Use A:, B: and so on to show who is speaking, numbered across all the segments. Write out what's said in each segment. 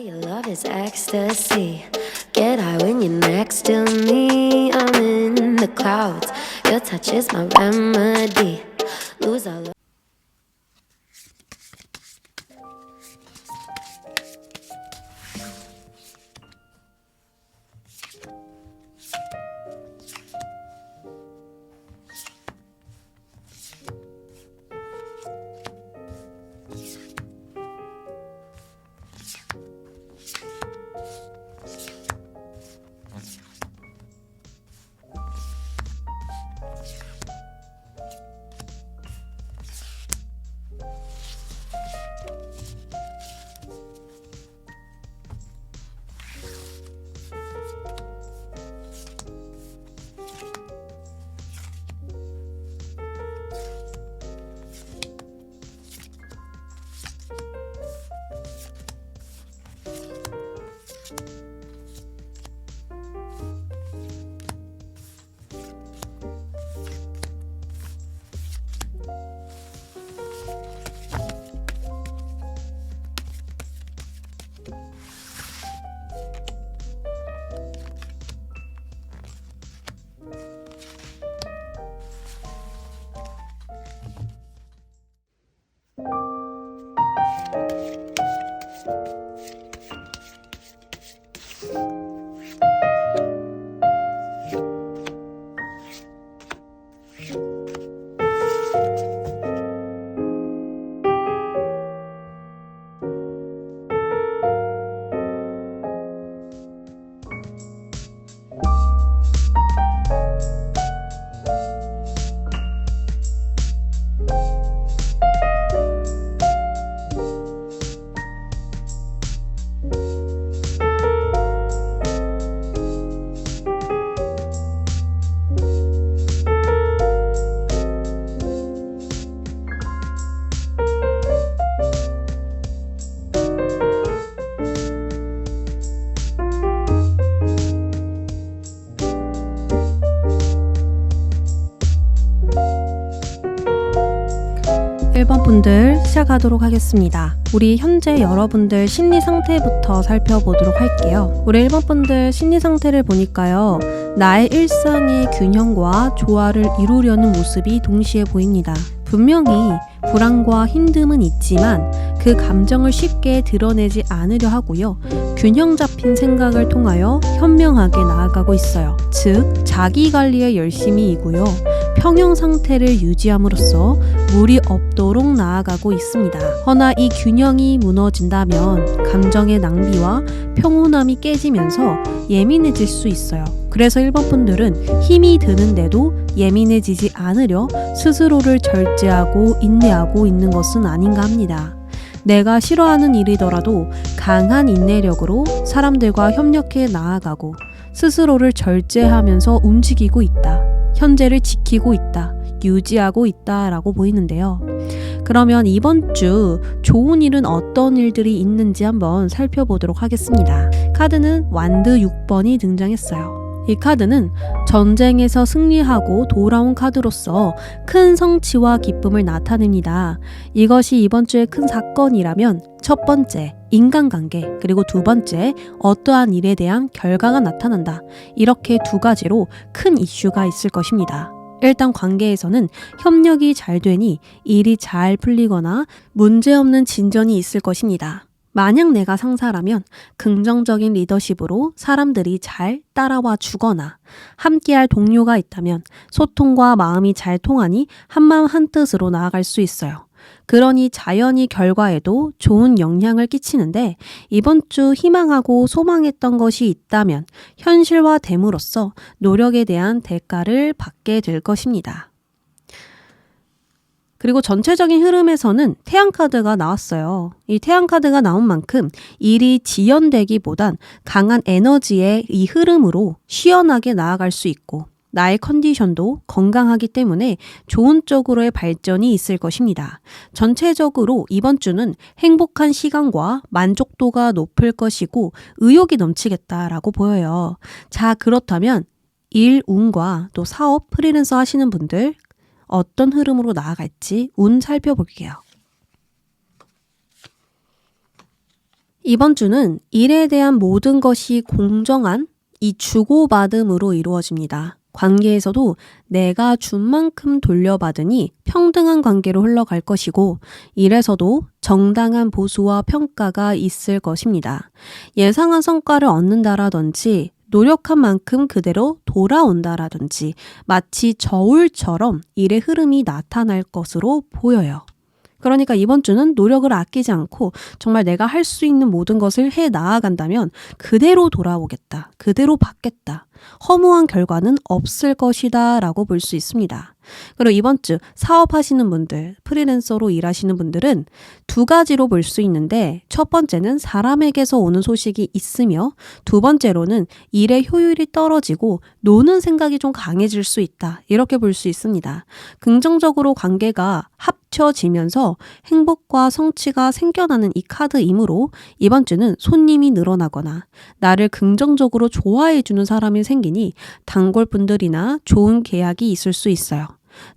A: Your love is ecstasy. Get high when you're next to me. I'm in the clouds. Your touch is my remedy. Lose all of
B: 분들 시작하도록 하겠습니다. 우리 현재 여러분들 심리 상태부터 살펴보도록 할게요. 우리 1번 분들 심리 상태를 보니까요. 나의 일상의 균형과 조화를 이루려는 모습이 동시에 보입니다. 분명히 불안과 힘듦은 있지만 그 감정을 쉽게 드러내지 않으려 하고요. 균형 잡힌 생각을 통하여 현명하게 나아가고 있어요. 즉, 자기 관리에 열심히이고요. 평형 상태를 유지함으로써 무리 없도록 나아가고 있습니다. 허나 이 균형이 무너진다면 감정의 낭비와 평온함이 깨지면서 예민해질 수 있어요. 그래서 1번 분들은 힘이 드는데도 예민해지지 않으려 스스로를 절제하고 인내하고 있는 것은 아닌가 합니다. 내가 싫어하는 일이더라도 강한 인내력으로 사람들과 협력해 나아가고 스스로를 절제하면서 움직이고 있다. 현재를 지키고 있다. 유지하고 있다라고 보이는데요. 그러면 이번 주 좋은 일은 어떤 일들이 있는지 한번 살펴보도록 하겠습니다. 카드는 완드 6번이 등장했어요. 이 카드는 전쟁에서 승리하고 돌아온 카드로서 큰 성취와 기쁨을 나타냅니다. 이것이 이번 주의 큰 사건이라면 첫 번째, 인간관계, 그리고 두 번째, 어떠한 일에 대한 결과가 나타난다. 이렇게 두 가지로 큰 이슈가 있을 것입니다. 일단 관계에서는 협력이 잘 되니 일이 잘 풀리거나 문제없는 진전이 있을 것입니다. 만약 내가 상사라면 긍정적인 리더십으로 사람들이 잘 따라와 주거나 함께할 동료가 있다면 소통과 마음이 잘 통하니 한마음 한뜻으로 나아갈 수 있어요. 그러니 자연히 결과에도 좋은 영향을 끼치는데 이번 주 희망하고 소망했던 것이 있다면 현실화됨으로써 노력에 대한 대가를 받게 될 것입니다. 그리고 전체적인 흐름에서는 태양카드가 나왔어요. 이 태양카드가 나온 만큼 일이 지연되기보단 강한 에너지의 이 흐름으로 시원하게 나아갈 수 있고 나의 컨디션도 건강하기 때문에 좋은 쪽으로의 발전이 있을 것입니다. 전체적으로 이번 주는 행복한 시간과 만족도가 높을 것이고 의욕이 넘치겠다라고 보여요. 자, 그렇다면 일, 운과 또 사업, 프리랜서 하시는 분들 어떤 흐름으로 나아갈지 운 살펴볼게요. 이번 주는 일에 대한 모든 것이 공정한 이 주고받음으로 이루어집니다. 관계에서도 내가 준 만큼 돌려받으니 평등한 관계로 흘러갈 것이고, 일에서도 정당한 보수와 평가가 있을 것입니다. 예상한 성과를 얻는다라든지 노력한 만큼 그대로 돌아온다라든지 마치 저울처럼 일의 흐름이 나타날 것으로 보여요. 그러니까 이번 주는 노력을 아끼지 않고 정말 내가 할 수 있는 모든 것을 해 나아간다면 그대로 돌아오겠다, 그대로 받겠다, 허무한 결과는 없을 것이다 라고 볼 수 있습니다. 그리고 이번 주 사업하시는 분들, 프리랜서로 일하시는 분들은 두 가지로 볼 수 있는데, 첫 번째는 사람에게서 오는 소식이 있으며, 두 번째로는 일의 효율이 떨어지고 노는 생각이 좀 강해질 수 있다, 이렇게 볼 수 있습니다. 긍정적으로 관계가 합쳐지면서 행복과 성취가 생겨나는 이 카드이므로 이번 주는 손님이 늘어나거나 나를 긍정적으로 좋아해주는 사람이 생기니 단골분들이나 좋은 계약이 있을 수 있어요.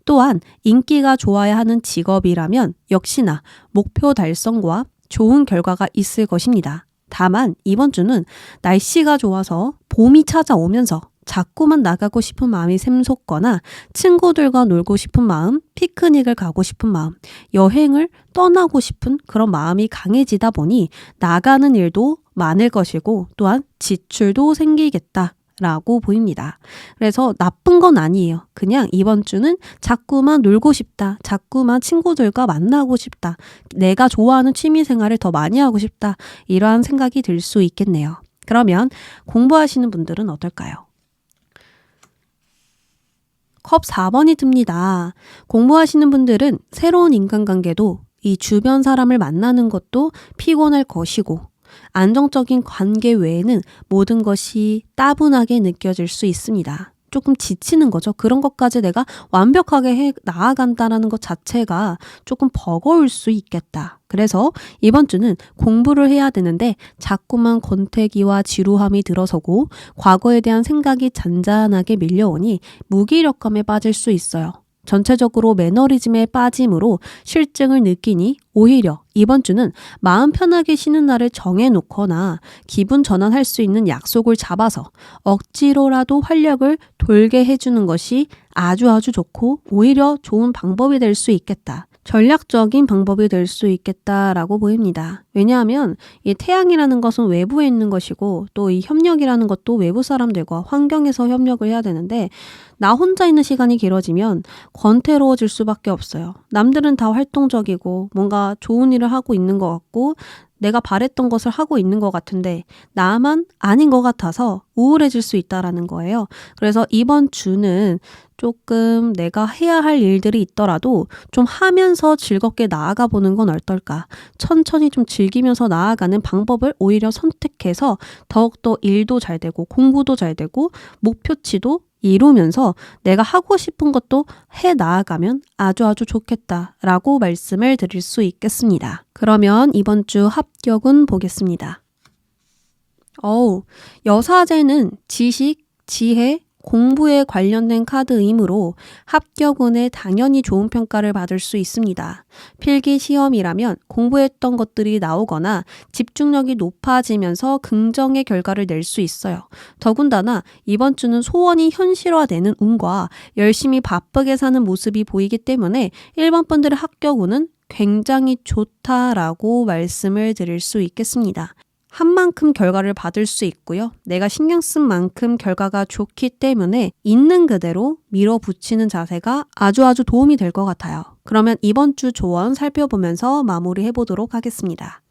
B: 또한 인기가 좋아야 하는 직업이라면 역시나 목표 달성과 좋은 결과가 있을 것입니다. 다만 이번 주는 날씨가 좋아서 봄이 찾아오면서 자꾸만 나가고 싶은 마음이 샘솟거나 친구들과 놀고 싶은 마음, 피크닉을 가고 싶은 마음, 여행을 떠나고 싶은 그런 마음이 강해지다 보니 나가는 일도 많을 것이고 또한 지출도 생기겠다 라고 보입니다. 그래서 나쁜 건 아니에요. 그냥 이번 주는 자꾸만 놀고 싶다, 자꾸만 친구들과 만나고 싶다, 내가 좋아하는 취미 생활을 더 많이 하고 싶다, 이러한 생각이 들 수 있겠네요. 그러면 공부하시는 분들은 어떨까요? 컵 4번이 듭니다. 공부하시는 분들은 새로운 인간관계도 이 주변 사람을 만나는 것도 피곤할 것이고, 안정적인 관계 외에는 모든 것이 따분하게 느껴질 수 있습니다. 조금 지치는 거죠. 그런 것까지 내가 완벽하게 해 나아간다는 것 자체가 조금 버거울 수 있겠다. 그래서 이번 주는 공부를 해야 되는데 자꾸만 권태기와 지루함이 들어서고 과거에 대한 생각이 잔잔하게 밀려오니 무기력감에 빠질 수 있어요. 전체적으로 매너리즘에 빠짐으로 실증을 느끼니 오히려 이번 주는 마음 편하게 쉬는 날을 정해놓거나 기분 전환할 수 있는 약속을 잡아서 억지로라도 활력을 돌게 해주는 것이 아주 좋고 오히려 좋은 방법이 될 수 있겠다. 전략적인 방법이 될 수 있겠다라고 보입니다. 왜냐하면 이 태양이라는 것은 외부에 있는 것이고 또 이 협력이라는 것도 외부 사람들과 환경에서 협력을 해야 되는데, 나 혼자 있는 시간이 길어지면 권태로워질 수밖에 없어요. 남들은 다 활동적이고 뭔가 좋은 일을 하고 있는 것 같고 내가 바랬던 것을 하고 있는 것 같은데 나만 아닌 것 같아서 우울해질 수 있다라는 거예요. 그래서 이번 주는 조금 내가 해야 할 일들이 있더라도 좀 하면서 즐겁게 나아가 보는 건 어떨까? 천천히 좀 즐기면서 나아가는 방법을 오히려 선택해서 더욱더 일도 잘 되고 공부도 잘 되고 목표치도 이루면서 내가 하고 싶은 것도 해 나아가면 아주 좋겠다라고 말씀을 드릴 수 있겠습니다. 그러면 이번 주 합격은 보겠습니다. 여사제는 지식, 지혜, 공부에 관련된 카드이므로 합격운에 당연히 좋은 평가를 받을 수 있습니다. 필기 시험이라면 공부했던 것들이 나오거나 집중력이 높아지면서 긍정의 결과를 낼 수 있어요. 더군다나 이번 주는 소원이 현실화되는 운과 열심히 바쁘게 사는 모습이 보이기 때문에 1번 분들의 합격운은 굉장히 좋다라고 말씀을 드릴 수 있겠습니다. 한 만큼 결과를 받을 수 있고요. 내가 신경 쓴 만큼 결과가 좋기 때문에 있는 그대로 밀어붙이는 자세가 아주 도움이 될 것 같아요. 그러면 이번 주 조언 살펴보면서 마무리해 보도록 하겠습니다.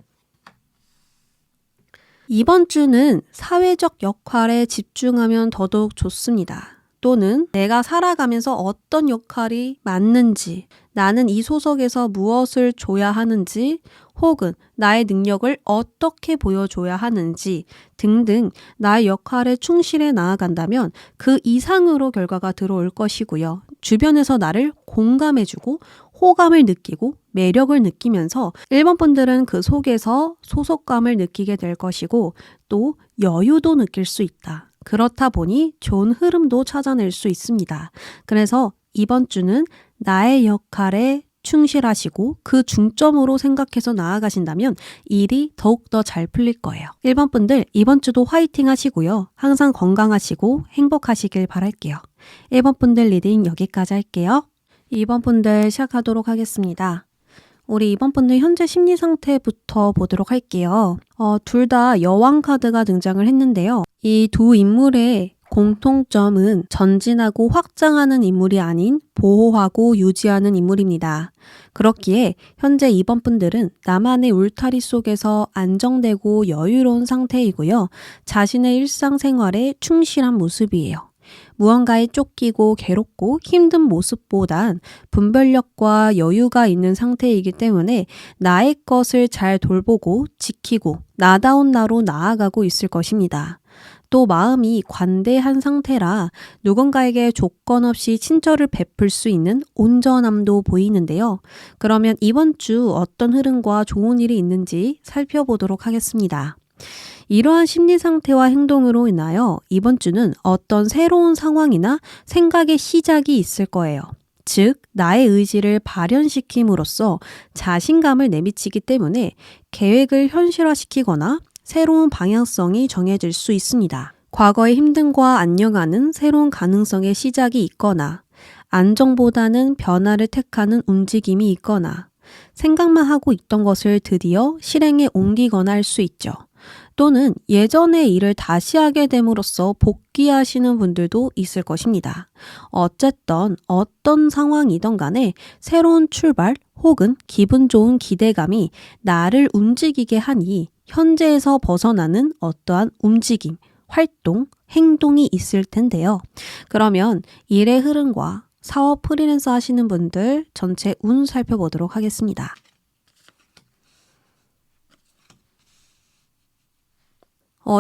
B: 이번 주는 사회적 역할에 집중하면 더더욱 좋습니다. 또는 내가 살아가면서 어떤 역할이 맞는지, 나는 이 소속에서 무엇을 줘야 하는지, 혹은 나의 능력을 어떻게 보여줘야 하는지 등등 나의 역할에 충실해 나아간다면 그 이상으로 결과가 들어올 것이고요. 주변에서 나를 공감해주고 호감을 느끼고 매력을 느끼면서 1번 분들은 그 속에서 소속감을 느끼게 될 것이고 또 여유도 느낄 수 있다. 그렇다 보니 좋은 흐름도 찾아낼 수 있습니다. 그래서 이번 주는 나의 역할에 충실하시고 그 중점으로 생각해서 나아가신다면 일이 더욱더 잘 풀릴 거예요. 1번 분들 이번 주도 화이팅 하시고요. 항상 건강하시고 행복하시길 바랄게요. 1번 분들 리딩 여기까지 할게요. 2번 분들 시작하도록 하겠습니다. 우리 2번 분들 현재 심리 상태부터 보도록 할게요. 둘 다 여왕 카드가 등장을 했는데요. 이 두 인물의 공통점은 전진하고 확장하는 인물이 아닌 보호하고 유지하는 인물입니다. 그렇기에 현재 2번 분들은 나만의 울타리 속에서 안정되고 여유로운 상태이고요. 자신의 일상생활에 충실한 모습이에요. 무언가에 쫓기고 괴롭고 힘든 모습보단 분별력과 여유가 있는 상태이기 때문에 나의 것을 잘 돌보고 지키고 나다운 나로 나아가고 있을 것입니다. 또 마음이 관대한 상태라 누군가에게 조건 없이 친절을 베풀 수 있는 온전함도 보이는데요. 그러면 이번 주 어떤 흐름과 좋은 일이 있는지 살펴보도록 하겠습니다. 이러한 심리 상태와 행동으로 인하여 이번 주는 어떤 새로운 상황이나 생각의 시작이 있을 거예요. 즉, 나의 의지를 발현시킴으로써 자신감을 내비치기 때문에 계획을 현실화시키거나 새로운 방향성이 정해질 수 있습니다. 과거의 힘듦과 안녕하는 새로운 가능성의 시작이 있거나 안정보다는 변화를 택하는 움직임이 있거나 생각만 하고 있던 것을 드디어 실행에 옮기거나 할 수 있죠. 또는 예전의 일을 다시 하게 됨으로써 복귀하시는 분들도 있을 것입니다. 어쨌든 어떤 상황이든 간에 새로운 출발 혹은 기분 좋은 기대감이 나를 움직이게 하니 현재에서 벗어나는 어떠한 움직임, 활동, 행동이 있을 텐데요. 그러면 일의 흐름과 사업 프리랜서 하시는 분들 전체 운 살펴보도록 하겠습니다.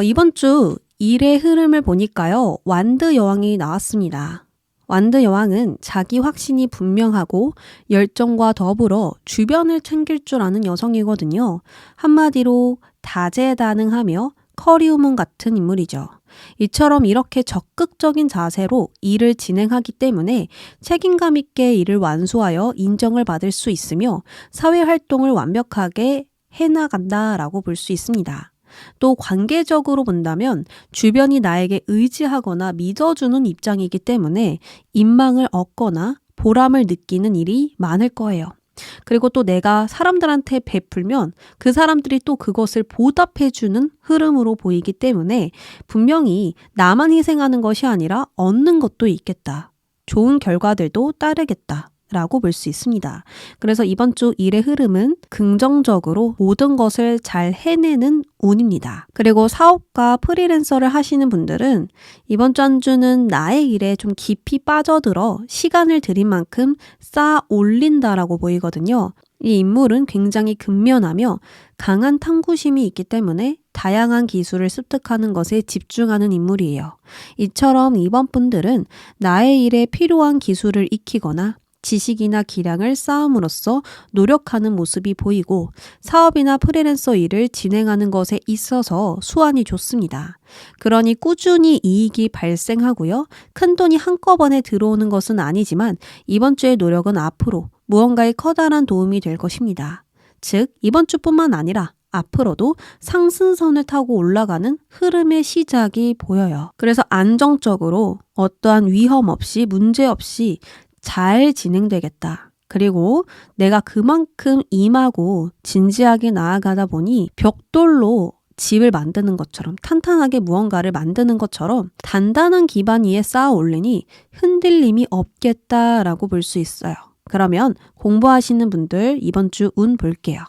B: 이번 주 일의 흐름을 보니까요. 완드 여왕이 나왔습니다. 완드 여왕은 자기 확신이 분명하고 열정과 더불어 주변을 챙길 줄 아는 여성이거든요. 한마디로 다재다능하며 커리우문 같은 인물이죠. 이처럼 이렇게 적극적인 자세로 일을 진행하기 때문에 책임감 있게 일을 완수하여 인정을 받을 수 있으며 사회활동을 완벽하게 해나간다라고 볼 수 있습니다. 또 관계적으로 본다면 주변이 나에게 의지하거나 믿어주는 입장이기 때문에 인망을 얻거나 보람을 느끼는 일이 많을 거예요. 그리고 또 내가 사람들한테 베풀면 그 사람들이 또 그것을 보답해주는 흐름으로 보이기 때문에 분명히 나만 희생하는 것이 아니라 얻는 것도 있겠다. 좋은 결과들도 따르겠다. 라고 볼 수 있습니다. 그래서 이번 주 일의 흐름은 긍정적으로 모든 것을 잘 해내는 운입니다. 그리고 사업가 프리랜서를 하시는 분들은 이번 주 한 주는 나의 일에 좀 깊이 빠져들어 시간을 들인 만큼 쌓아 올린다라고 보이거든요. 이 인물은 굉장히 근면하며 강한 탐구심이 있기 때문에 다양한 기술을 습득하는 것에 집중하는 인물이에요. 이처럼 이번 분들은 나의 일에 필요한 기술을 익히거나 지식이나 기량을 쌓음으로써 노력하는 모습이 보이고 사업이나 프리랜서 일을 진행하는 것에 있어서 수완이 좋습니다. 그러니 꾸준히 이익이 발생하고요. 큰돈이 한꺼번에 들어오는 것은 아니지만 이번 주의 노력은 앞으로 무언가에 커다란 도움이 될 것입니다. 즉, 이번 주뿐만 아니라 앞으로도 상승선을 타고 올라가는 흐름의 시작이 보여요. 그래서 안정적으로 어떠한 위험 없이 문제 없이 잘 진행되겠다. 그리고 내가 그만큼 임하고 진지하게 나아가다 보니 벽돌로 집을 만드는 것처럼 탄탄하게 무언가를 만드는 것처럼 단단한 기반 위에 쌓아 올리니 흔들림이 없겠다라고 볼 수 있어요. 그러면 공부하시는 분들 이번 주 운 볼게요.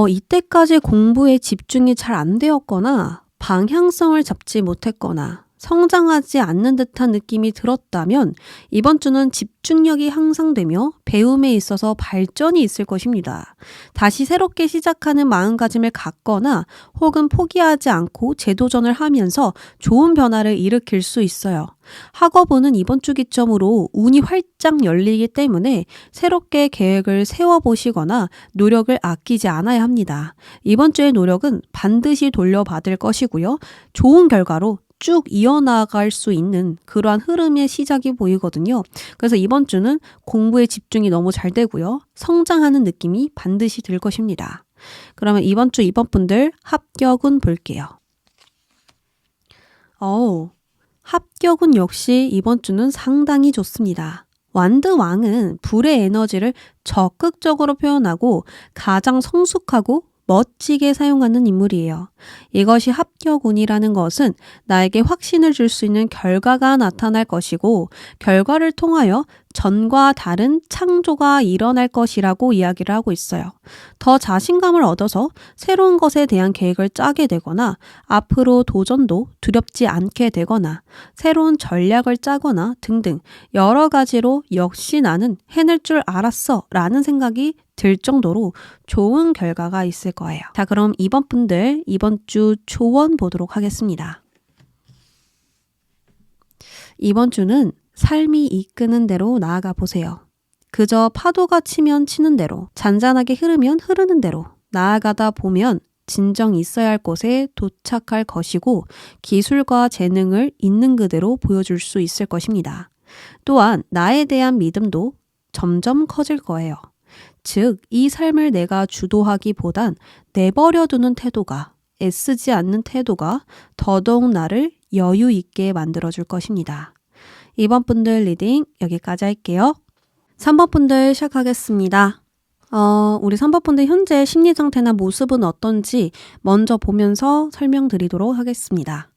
B: 이때까지 공부에 집중이 잘 안 되었거나 방향성을 잡지 못했거나 성장하지 않는 듯한 느낌이 들었다면 이번 주는 집중력이 향상되며 배움에 있어서 발전이 있을 것입니다. 다시 새롭게 시작하는 마음가짐을 갖거나 혹은 포기하지 않고 재도전을 하면서 좋은 변화를 일으킬 수 있어요. 학업운은 이번 주 기점으로 운이 활짝 열리기 때문에 새롭게 계획을 세워보시거나 노력을 아끼지 않아야 합니다. 이번 주의 노력은 반드시 돌려받을 것이고요. 좋은 결과로 쭉 이어나갈 수 있는 그러한 흐름의 시작이 보이거든요. 그래서 이번 주는 공부에 집중이 너무 잘 되고요. 성장하는 느낌이 반드시 들 것입니다. 그러면 이번 주 2번 분들 합격운 볼게요. 합격운 역시 이번 주는 상당히 좋습니다. 완드 왕은 불의 에너지를 적극적으로 표현하고 가장 성숙하고 멋지게 사용하는 인물이에요. 이것이 합격운이라는 것은 나에게 확신을 줄 수 있는 결과가 나타날 것이고 결과를 통하여 전과 다른 창조가 일어날 것이라고 이야기를 하고 있어요. 더 자신감을 얻어서 새로운 것에 대한 계획을 짜게 되거나 앞으로 도전도 두렵지 않게 되거나 새로운 전략을 짜거나 등등 여러 가지로 역시 나는 해낼 줄 알았어 라는 생각이 들 정도로 좋은 결과가 있을 거예요. 자, 그럼 2번 분들 이번 주 조언 보도록 하겠습니다. 이번 주는 삶이 이끄는 대로 나아가 보세요. 그저 파도가 치면 치는 대로, 잔잔하게 흐르면 흐르는 대로 나아가다 보면 진정 있어야 할 곳에 도착할 것이고 기술과 재능을 있는 그대로 보여줄 수 있을 것입니다. 또한 나에 대한 믿음도 점점 커질 거예요. 즉, 이 삶을 내가 주도하기보단 내버려두는 태도가, 애쓰지 않는 태도가 더더욱 나를 여유 있게 만들어줄 것입니다. 2번 분들 리딩 여기까지 할게요. 3번 분들 시작하겠습니다. 우리 3번 분들 현재 심리 상태나 모습은 어떤지 먼저 보면서 설명드리도록 하겠습니다.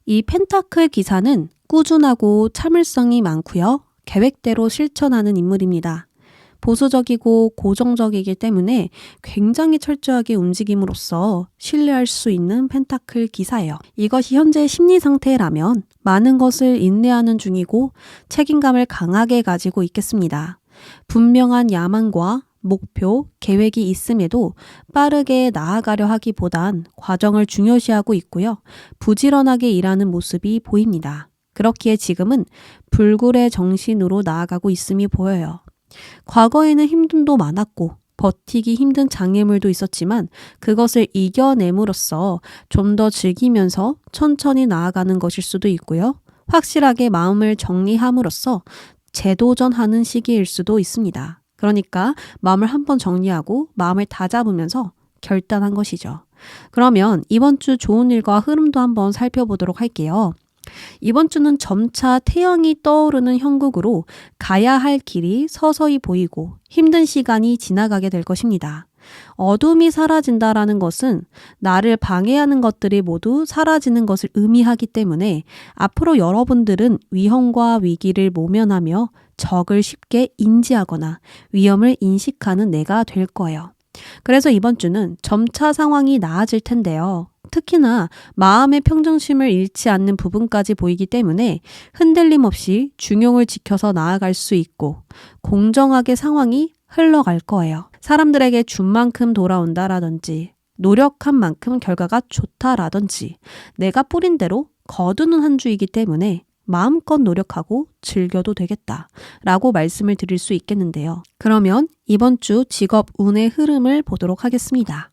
B: 이 펜타클 기사는 꾸준하고 참을성이 많고요. 계획대로 실천하는 인물입니다. 보수적이고 고정적이기 때문에 굉장히 철저하게 움직임으로써 신뢰할 수 있는 펜타클 기사예요. 이것이 현재 심리 상태라면 많은 것을 인내하는 중이고 책임감을 강하게 가지고 있겠습니다. 분명한 야망과 목표, 계획이 있음에도 빠르게 나아가려 하기보단 과정을 중요시하고 있고요. 부지런하게 일하는 모습이 보입니다. 그렇기에 지금은 불굴의 정신으로 나아가고 있음이 보여요. 과거에는 힘듦도 많았고 버티기 힘든 장애물도 있었지만 그것을 이겨냄으로써 좀 더 즐기면서 천천히 나아가는 것일 수도 있고요. 확실하게 마음을 정리함으로써 재도전하는 시기일 수도 있습니다. 그러니까 마음을 한번 정리하고 마음을 다잡으면서 결단한 것이죠. 그러면 이번 주 좋은 일과 흐름도 한번 살펴보도록 할게요. 이번 주는 점차 태양이 떠오르는 형국으로 가야 할 길이 서서히 보이고 힘든 시간이 지나가게 될 것입니다. 어둠이 사라진다라는 것은 나를 방해하는 것들이 모두 사라지는 것을 의미하기 때문에 앞으로 여러분들은 위험과 위기를 모면하며 적을 쉽게 인지하거나 위험을 인식하는 내가 될 거예요. 그래서 이번 주는 점차 상황이 나아질 텐데요. 특히나 마음의 평정심을 잃지 않는 부분까지 보이기 때문에 흔들림 없이 중용을 지켜서 나아갈 수 있고 공정하게 상황이 흘러갈 거예요. 사람들에게 준 만큼 돌아온다라든지 노력한 만큼 결과가 좋다라든지 내가 뿌린 대로 거두는 한 주이기 때문에 마음껏 노력하고 즐겨도 되겠다라고 말씀을 드릴 수 있겠는데요. 그러면 이번 주 직업 운의 흐름을 보도록 하겠습니다.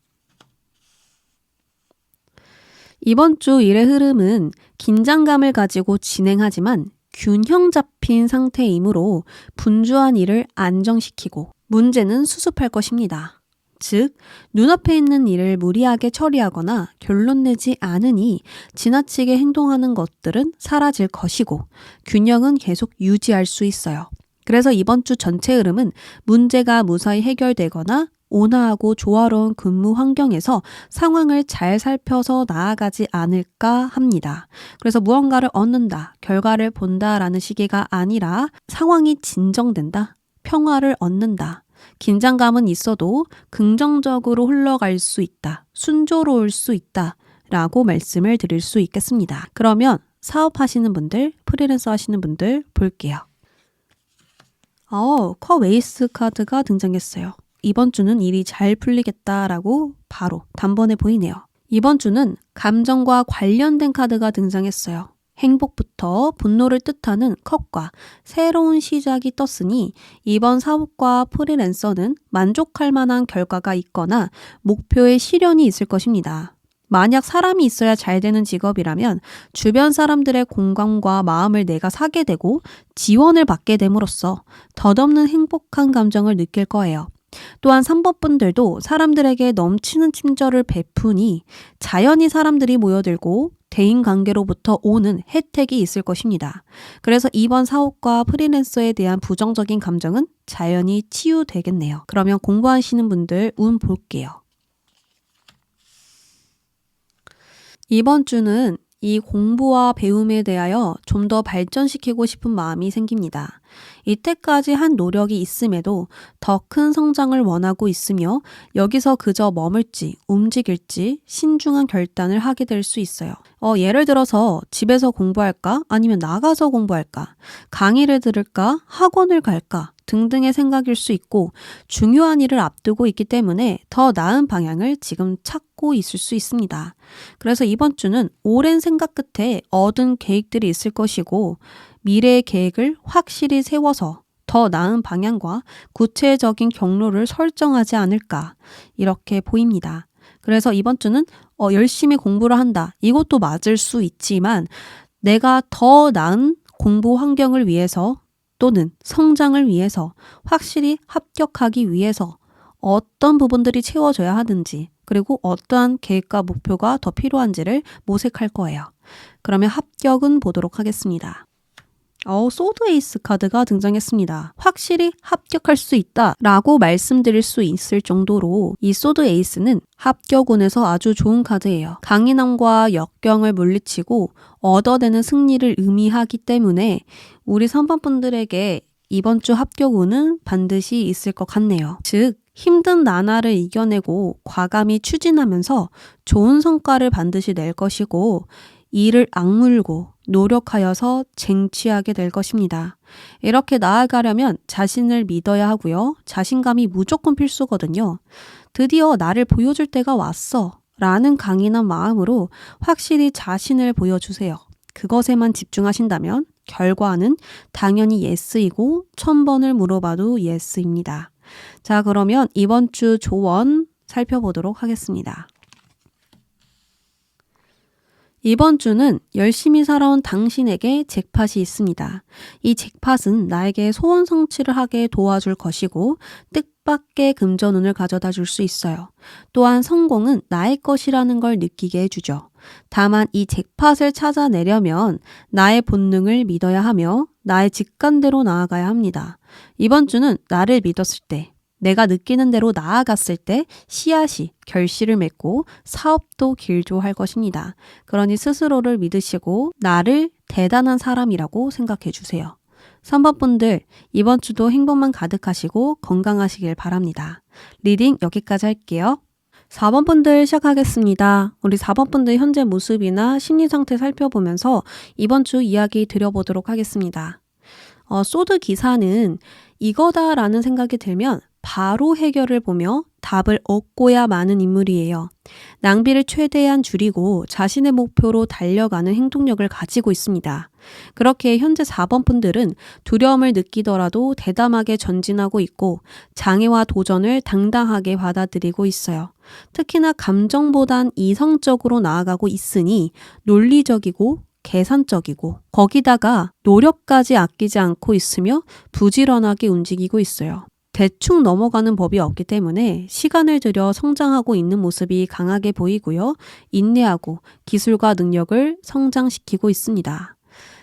B: 이번 주 일의 흐름은 긴장감을 가지고 진행하지만 균형 잡힌 상태이므로 분주한 일을 안정시키고 문제는 수습할 것입니다. 즉, 눈앞에 있는 일을 무리하게 처리하거나 결론 내지 않으니 지나치게 행동하는 것들은 사라질 것이고 균형은 계속 유지할 수 있어요. 그래서 이번 주 전체 흐름은 문제가 무사히 해결되거나 온화하고 조화로운 근무 환경에서 상황을 잘 살펴서 나아가지 않을까 합니다. 그래서 무언가를 얻는다, 결과를 본다라는 시기가 아니라 상황이 진정된다, 평화를 얻는다, 긴장감은 있어도 긍정적으로 흘러갈 수 있다, 순조로울 수 있다 라고 말씀을 드릴 수 있겠습니다. 그러면 사업하시는 분들, 프리랜서 하시는 분들 볼게요. 컵 에이스 카드가 등장했어요. 이번 주는 일이 잘 풀리겠다라고 바로 단번에 보이네요. 이번 주는 감정과 관련된 카드가 등장했어요. 행복부터 분노를 뜻하는 컵과 새로운 시작이 떴으니 이번 사업과 프리랜서는 만족할 만한 결과가 있거나 목표의 실현이 있을 것입니다. 만약 사람이 있어야 잘 되는 직업이라면 주변 사람들의 공감과 마음을 내가 사게 되고 지원을 받게 됨으로써 덧없는 행복한 감정을 느낄 거예요. 또한 3번 분들도 사람들에게 넘치는 친절을 베푸니 자연히 사람들이 모여들고 대인관계로부터 오는 혜택이 있을 것입니다. 그래서 이번 사업과 프리랜서에 대한 부정적인 감정은 자연히 치유되겠네요. 그러면 공부하시는 분들 운 볼게요. 이번 주는 이 공부와 배움에 대하여 좀 더 발전시키고 싶은 마음이 생깁니다. 이때까지 한 노력이 있음에도 더 큰 성장을 원하고 있으며 여기서 그저 머물지 움직일지 신중한 결단을 하게 될 수 있어요. 예를 들어서 집에서 공부할까? 아니면 나가서 공부할까? 강의를 들을까? 학원을 갈까? 등등의 생각일 수 있고 중요한 일을 앞두고 있기 때문에 더 나은 방향을 지금 찾고 있을 수 있습니다. 그래서 이번 주는 오랜 생각 끝에 얻은 계획들이 있을 것이고 미래의 계획을 확실히 세워서 더 나은 방향과 구체적인 경로를 설정하지 않을까 이렇게 보입니다. 그래서 이번 주는 열심히 공부를 한다. 이것도 맞을 수 있지만 내가 더 나은 공부 환경을 위해서 또는 성장을 위해서 확실히 합격하기 위해서 어떤 부분들이 채워져야 하는지 그리고 어떠한 계획과 목표가 더 필요한지를 모색할 거예요. 그러면 합격은 보도록 하겠습니다. 소드 에이스 카드가 등장했습니다. 확실히 합격할 수 있다라고 말씀드릴 수 있을 정도로 이 소드 에이스는 합격운에서 아주 좋은 카드예요. 강인함과 역경을 물리치고 얻어내는 승리를 의미하기 때문에 우리 3번 분들에게 이번 주 합격운은 반드시 있을 것 같네요. 즉 힘든 나날을 이겨내고 과감히 추진하면서 좋은 성과를 반드시 낼 것이고 이를 악물고 노력하여서 쟁취하게 될 것입니다. 이렇게 나아가려면 자신을 믿어야 하고요. 자신감이 무조건 필수거든요. 드디어 나를 보여줄 때가 왔어 라는 강인한 마음으로 확실히 자신을 보여주세요. 그것에만 집중하신다면 결과는 당연히 예스이고 1000번을 물어봐도 예스입니다. 자, 그러면 이번 주 조언 살펴보도록 하겠습니다. 이번 주는 열심히 살아온 당신에게 잭팟이 있습니다. 이 잭팟은 나에게 소원 성취를 하게 도와줄 것이고 뜻밖의 금전운을 가져다 줄 수 있어요. 또한 성공은 나의 것이라는 걸 느끼게 해주죠. 다만 이 잭팟을 찾아내려면 나의 본능을 믿어야 하며 나의 직감대로 나아가야 합니다. 이번 주는 나를 믿었을 때 내가 느끼는 대로 나아갔을 때 씨앗이 결실을 맺고 사업도 길조할 것입니다. 그러니 스스로를 믿으시고 나를 대단한 사람이라고 생각해 주세요. 3번 분들 이번 주도 행복만 가득하시고 건강하시길 바랍니다. 리딩 여기까지 할게요. 4번 분들 시작하겠습니다. 우리 4번 분들 현재 모습이나 심리 상태 살펴보면서 이번 주 이야기 드려보도록 하겠습니다. 소드 기사는 이거다라는 생각이 들면 바로 해결을 보며 답을 얻고야 마는 인물이에요. 낭비를 최대한 줄이고 자신의 목표로 달려가는 행동력을 가지고 있습니다. 그렇게 현재 4번 분들은 두려움을 느끼더라도 대담하게 전진하고 있고 장애와 도전을 당당하게 받아들이고 있어요. 특히나 감정보단 이성적으로 나아가고 있으니 논리적이고 계산적이고 거기다가 노력까지 아끼지 않고 있으며 부지런하게 움직이고 있어요. 대충 넘어가는 법이 없기 때문에 시간을 들여 성장하고 있는 모습이 강하게 보이고요. 인내하고 기술과 능력을 성장시키고 있습니다.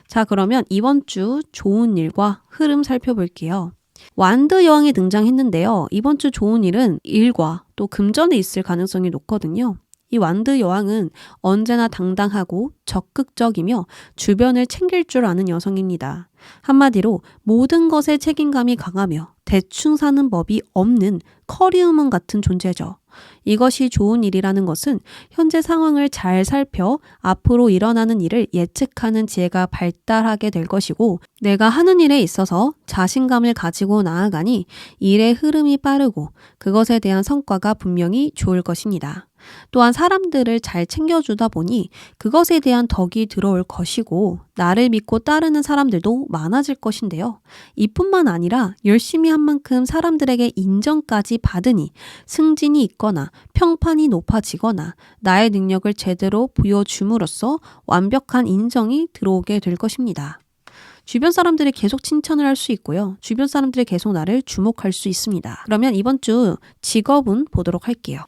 B: 자, 그러면 이번 주 좋은 일과 흐름 살펴볼게요. 완드 여왕이 등장했는데요. 이번 주 좋은 일은 일과 또 금전에 있을 가능성이 높거든요. 이 완드 여왕은 언제나 당당하고 적극적이며 주변을 챙길 줄 아는 여성입니다. 한마디로 모든 것에 책임감이 강하며 대충 사는 법이 없는 커리우먼 같은 존재죠. 이것이 좋은 일이라는 것은 현재 상황을 잘 살펴 앞으로 일어나는 일을 예측하는 지혜가 발달하게 될 것이고 내가 하는 일에 있어서 자신감을 가지고 나아가니 일의 흐름이 빠르고 그것에 대한 성과가 분명히 좋을 것입니다. 또한 사람들을 잘 챙겨주다 보니 그것에 대한 덕이 들어올 것이고 나를 믿고 따르는 사람들도 많아질 것인데요. 이뿐만 아니라 열심히 한 만큼 사람들에게 인정까지 받으니 승진이 있거나 평판이 높아지거나 나의 능력을 제대로 보여줌으로써 완벽한 인정이 들어오게 될 것입니다. 주변 사람들이 계속 칭찬을 할 수 있고요. 주변 사람들이 계속 나를 주목할 수 있습니다. 그러면 이번 주 직업운 보도록 할게요.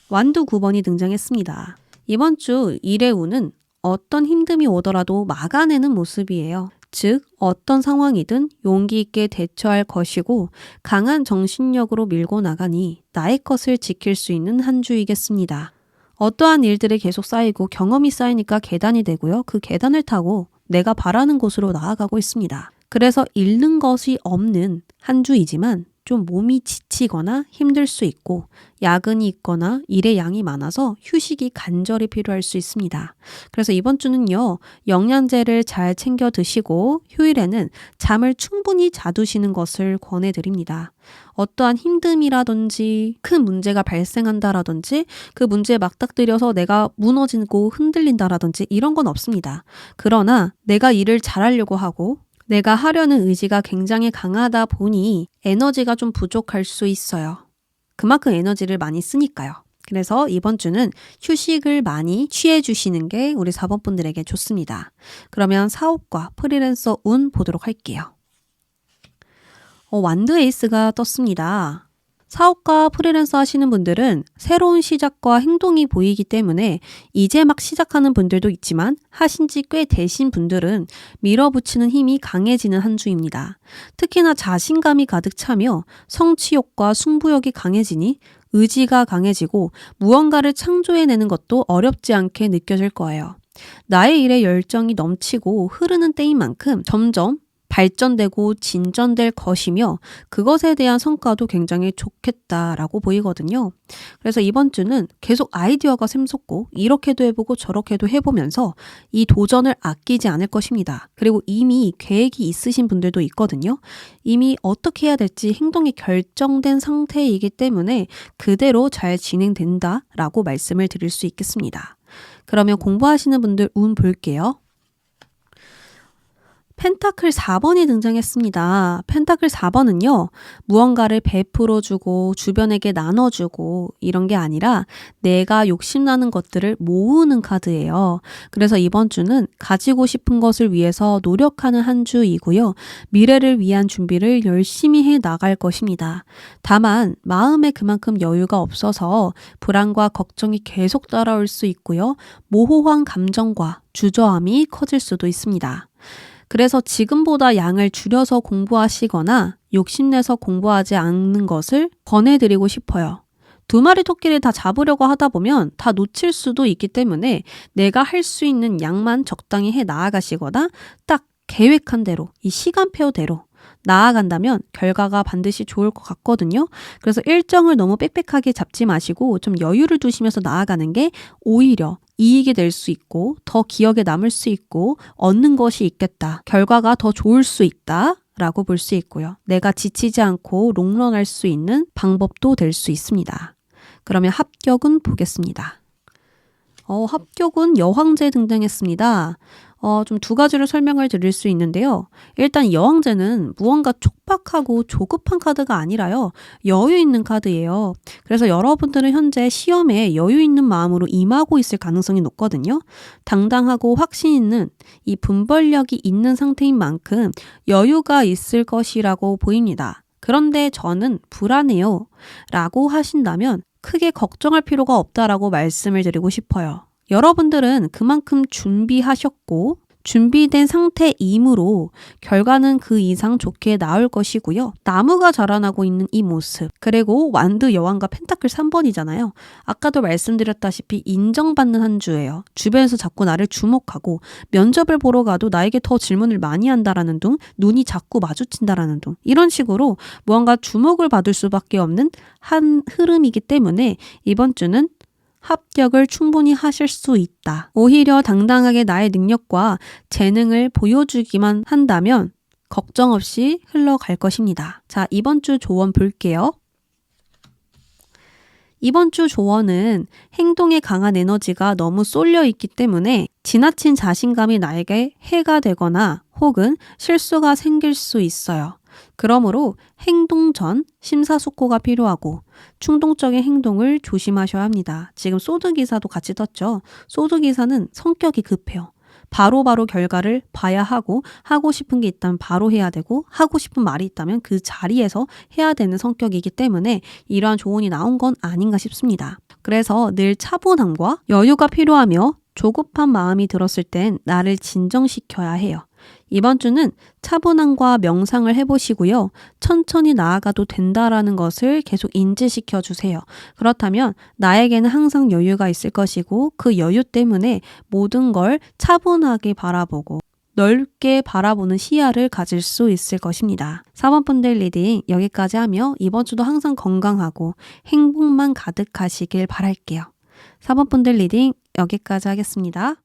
B: 완두 9번이 등장했습니다. 이번 주 일의 운은 어떤 힘듦이 오더라도 막아내는 모습이에요. 즉 어떤 상황이든 용기 있게 대처할 것이고 강한 정신력으로 밀고 나가니 나의 것을 지킬 수 있는 한 주이겠습니다. 어떠한 일들이 계속 쌓이고 경험이 쌓이니까 계단이 되고요. 그 계단을 타고 내가 바라는 곳으로 나아가고 있습니다. 그래서 잃는 것이 없는 한 주이지만 좀 몸이 지치거나 힘들 수 있고 야근이 있거나 일의 양이 많아서 휴식이 간절히 필요할 수 있습니다. 그래서 이번 주는요. 영양제를 잘 챙겨 드시고 휴일에는 잠을 충분히 자두시는 것을 권해드립니다. 어떠한 힘듦이라든지 큰 문제가 발생한다라든지 그 문제에 맞닥뜨려서 내가 무너지고 흔들린다라든지 이런 건 없습니다. 그러나 내가 일을 잘하려고 하고 내가 하려는 의지가 굉장히 강하다 보니 에너지가 좀 부족할 수 있어요. 그만큼 에너지를 많이 쓰니까요. 그래서 이번 주는 휴식을 많이 취해 주시는 게 우리 4번 분들에게 좋습니다. 그러면 사업과 프리랜서 운 보도록 할게요. 완드 에이스가 떴습니다. 사업과 프리랜서 하시는 분들은 새로운 시작과 행동이 보이기 때문에 이제 막 시작하는 분들도 있지만 하신 지 꽤 되신 분들은 밀어붙이는 힘이 강해지는 한 주입니다. 특히나 자신감이 가득 차며 성취욕과 승부욕이 강해지니 의지가 강해지고 무언가를 창조해내는 것도 어렵지 않게 느껴질 거예요. 나의 일에 열정이 넘치고 흐르는 때인 만큼 점점 발전되고 진전될 것이며 그것에 대한 성과도 굉장히 좋겠다라고 보이거든요. 그래서 이번 주는 계속 아이디어가 샘솟고 이렇게도 해보고 저렇게도 해보면서 이 도전을 아끼지 않을 것입니다. 그리고 이미 계획이 있으신 분들도 있거든요. 이미 어떻게 해야 될지 행동이 결정된 상태이기 때문에 그대로 잘 진행된다라고 말씀을 드릴 수 있겠습니다. 그러면 공부하시는 분들 운 볼게요. 펜타클 4번이 등장했습니다. 펜타클 4번은요. 무언가를 베풀어주고 주변에게 나눠주고 이런 게 아니라 내가 욕심나는 것들을 모으는 카드예요. 그래서 이번 주는 가지고 싶은 것을 위해서 노력하는 한 주이고요. 미래를 위한 준비를 열심히 해 나갈 것입니다. 다만 마음에 그만큼 여유가 없어서 불안과 걱정이 계속 따라올 수 있고요. 모호한 감정과 주저함이 커질 수도 있습니다. 그래서 지금보다 양을 줄여서 공부하시거나 욕심내서 공부하지 않는 것을 권해드리고 싶어요. 2마리 토끼를 다 잡으려고 하다 보면 다 놓칠 수도 있기 때문에 내가 할 수 있는 양만 적당히 해 나아가시거나 딱 계획한 대로 이 시간표대로 나아간다면 결과가 반드시 좋을 것 같거든요. 그래서 일정을 너무 빽빽하게 잡지 마시고 좀 여유를 두시면서 나아가는 게 오히려 이익이 될 수 있고 더 기억에 남을 수 있고 얻는 것이 있겠다. 결과가 더 좋을 수 있다. 라고 볼 수 있고요. 내가 지치지 않고 롱런할 수 있는 방법도 될 수 있습니다. 그러면 합격은 보겠습니다. 합격은 여황제 등장했습니다. 좀 2가지로 설명을 드릴 수 있는데요. 일단 여황제는 무언가 촉박하고 조급한 카드가 아니라요. 여유 있는 카드예요. 그래서 여러분들은 현재 시험에 여유 있는 마음으로 임하고 있을 가능성이 높거든요. 당당하고 확신 있는 이 분별력이 있는 상태인 만큼 여유가 있을 것이라고 보입니다. 그런데 저는 불안해요. 라고 하신다면 크게 걱정할 필요가 없다라고 말씀을 드리고 싶어요. 여러분들은 그만큼 준비하셨고 준비된 상태이므로 결과는 그 이상 좋게 나올 것이고요. 나무가 자라나고 있는 이 모습, 그리고 완드 여왕과 펜타클 3번이잖아요. 아까도 말씀드렸다시피 인정받는 한 주예요. 주변에서 자꾸 나를 주목하고 면접을 보러 가도 나에게 더 질문을 많이 한다라는 둥, 눈이 자꾸 마주친다라는 둥, 이런 식으로 무언가 주목을 받을 수밖에 없는 한 흐름이기 때문에 이번 주는 합격을 충분히 하실 수 있다. 오히려 당당하게 나의 능력과 재능을 보여주기만 한다면 걱정 없이 흘러갈 것입니다. 자, 이번 주 조언 볼게요. 이번 주 조언은 행동에 강한 에너지가 너무 쏠려 있기 때문에 지나친 자신감이 나에게 해가 되거나 혹은 실수가 생길 수 있어요. 그러므로 행동 전 심사숙고가 필요하고 충동적인 행동을 조심하셔야 합니다. 지금 소드기사도 같이 떴죠. 소드기사는 성격이 급해요. 바로바로 결과를 봐야 하고 싶은 게 있다면 바로 해야 되고 하고 싶은 말이 있다면 그 자리에서 해야 되는 성격이기 때문에 이러한 조언이 나온 건 아닌가 싶습니다. 그래서 늘 차분함과 여유가 필요하며 조급한 마음이 들었을 땐 나를 진정시켜야 해요. 이번 주는 차분함과 명상을 해보시고요. 천천히 나아가도 된다라는 것을 계속 인지시켜 주세요. 그렇다면 나에게는 항상 여유가 있을 것이고 그 여유 때문에 모든 걸 차분하게 바라보고 넓게 바라보는 시야를 가질 수 있을 것입니다. 4번 분들 리딩 여기까지 하며 이번 주도 항상 건강하고 행복만 가득하시길 바랄게요. 4번 분들 리딩 여기까지 하겠습니다.